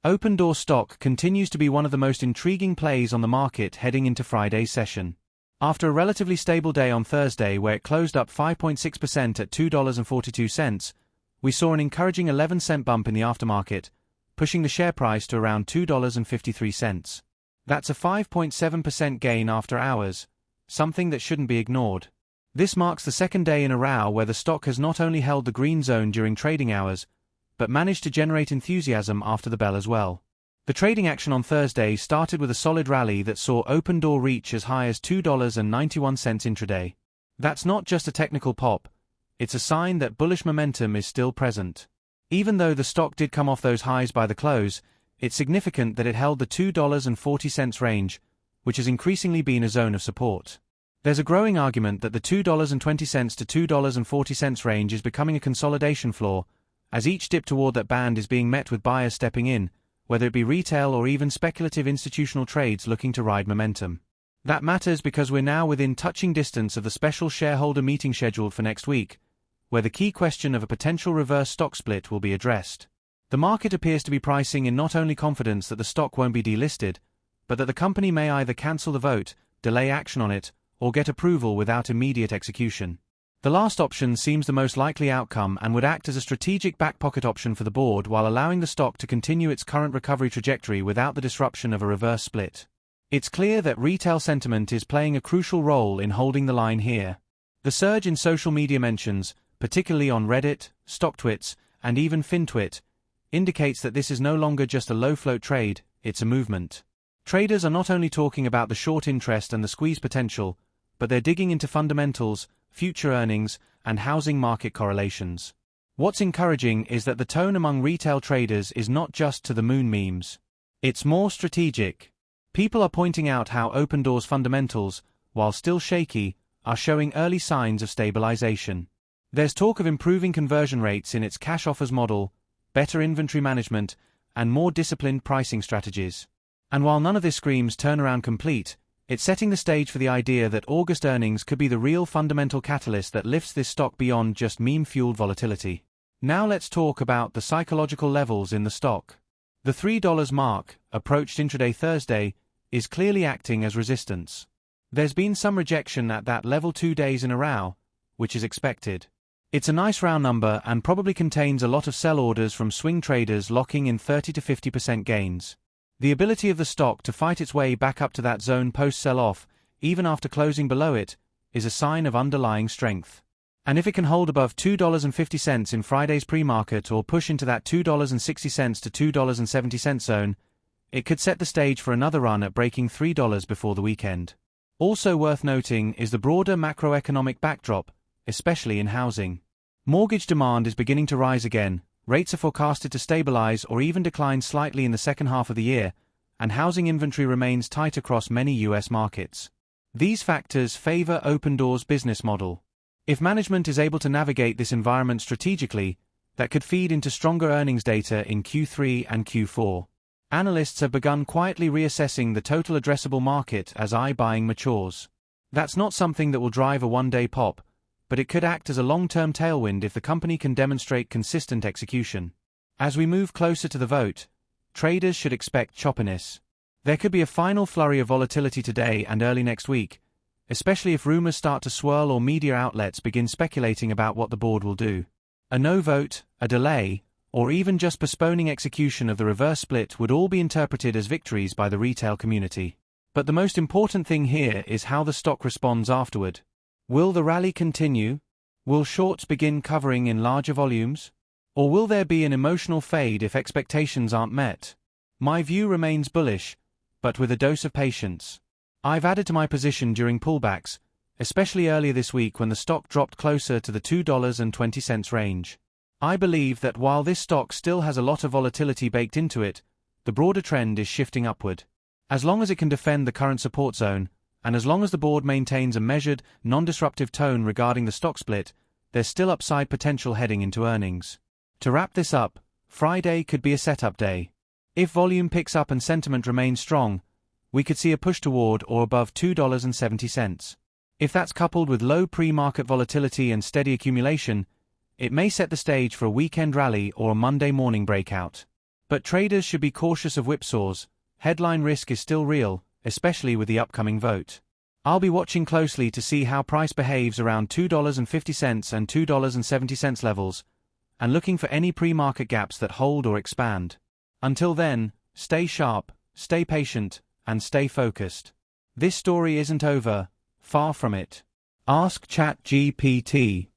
Opendoor stock continues to be one of the most intriguing plays on the market heading into Friday's session. After a relatively stable day on Thursday where it closed up 5.6% at $2.42, we saw an encouraging 11-cent bump in the aftermarket, pushing the share price to around $2.53. That's a 5.7% gain after hours, something that shouldn't be ignored. This marks the second day in a row where the stock has not only held the green zone during trading hours, but managed to generate enthusiasm after the bell as well. The trading action on Thursday started with a solid rally that saw Opendoor reach as high as $2.91 intraday. That's not just a technical pop, it's a sign that bullish momentum is still present. Even though the stock did come off those highs by the close, it's significant that it held the $2.40 range, which has increasingly been a zone of support. There's a growing argument that the $2.20 to $2.40 range is becoming a consolidation floor, as each dip toward that band is being met with buyers stepping in, whether it be retail or even speculative institutional trades looking to ride momentum. That matters because we're now within touching distance of the special shareholder meeting scheduled for next week, where the key question of a potential reverse stock split will be addressed. The market appears to be pricing in not only confidence that the stock won't be delisted, but that the company may either cancel the vote, delay action on it, or get approval without immediate execution. The last option seems the most likely outcome and would act as a strategic back pocket option for the board while allowing the stock to continue its current recovery trajectory without the disruption of a reverse split. It's clear that retail sentiment is playing a crucial role in holding the line here. The surge in social media mentions, particularly on Reddit, StockTwits, and even FinTwit, indicates that this is no longer just a low-float trade, it's a movement. Traders are not only talking about the short interest and the squeeze potential, but they're digging into fundamentals, future earnings, and housing market correlations. What's encouraging is that the tone among retail traders is not just to the moon memes. It's more strategic. People are pointing out how Opendoor's fundamentals, while still shaky, are showing early signs of stabilization. There's talk of improving conversion rates in its cash offers model, better inventory management, and more disciplined pricing strategies. And while none of this screams turnaround complete, it's setting the stage for the idea that August earnings could be the real fundamental catalyst that lifts this stock beyond just meme-fueled volatility. Now let's talk about the psychological levels in the stock. The $3 mark, approached intraday Thursday, is clearly acting as resistance. There's been some rejection at that level 2 days in a row, which is expected. It's a nice round number and probably contains a lot of sell orders from swing traders locking in 30 to 50% gains. The ability of the stock to fight its way back up to that zone post-sell-off, even after closing below it, is a sign of underlying strength. And if it can hold above $2.50 in Friday's pre-market or push into that $2.60 to $2.70 zone, it could set the stage for another run at breaking $3 before the weekend. Also worth noting is the broader macroeconomic backdrop, especially in housing. Mortgage demand is beginning to rise again, rates are forecasted to stabilize or even decline slightly in the second half of the year, and housing inventory remains tight across many U.S. markets. These factors favor Opendoor's business model. If management is able to navigate this environment strategically, that could feed into stronger earnings data in Q3 and Q4. Analysts have begun quietly reassessing the total addressable market as iBuying matures. That's not something that will drive a one-day pop, but it could act as a long-term tailwind if the company can demonstrate consistent execution. As we move closer to the vote, traders should expect choppiness. There could be a final flurry of volatility today and early next week, especially if rumors start to swirl or media outlets begin speculating about what the board will do. A no vote, a delay, or even just postponing execution of the reverse split would all be interpreted as victories by the retail community. But the most important thing here is how the stock responds afterward. Will the rally continue? Will shorts begin covering in larger volumes? Or will there be an emotional fade if expectations aren't met? My view remains bullish, but with a dose of patience. I've added to my position during pullbacks, especially earlier this week when the stock dropped closer to the $2.20 range. I believe that while this stock still has a lot of volatility baked into it, the broader trend is shifting upward. As long as it can defend the current support zone, and as long as the board maintains a measured, non-disruptive tone regarding the stock split, there's still upside potential heading into earnings. To wrap this up, Friday could be a setup day. If volume picks up and sentiment remains strong, we could see a push toward or above $2.70. If that's coupled with low pre-market volatility and steady accumulation, it may set the stage for a weekend rally or a Monday morning breakout. But traders should be cautious of whipsaws. Headline risk is still real, especially with the upcoming vote. I'll be watching closely to see how price behaves around $2.50 and $2.70 levels, and looking for any pre-market gaps that hold or expand. Until then, stay sharp, stay patient, and stay focused. This story isn't over, far from it. Ask ChatGPT.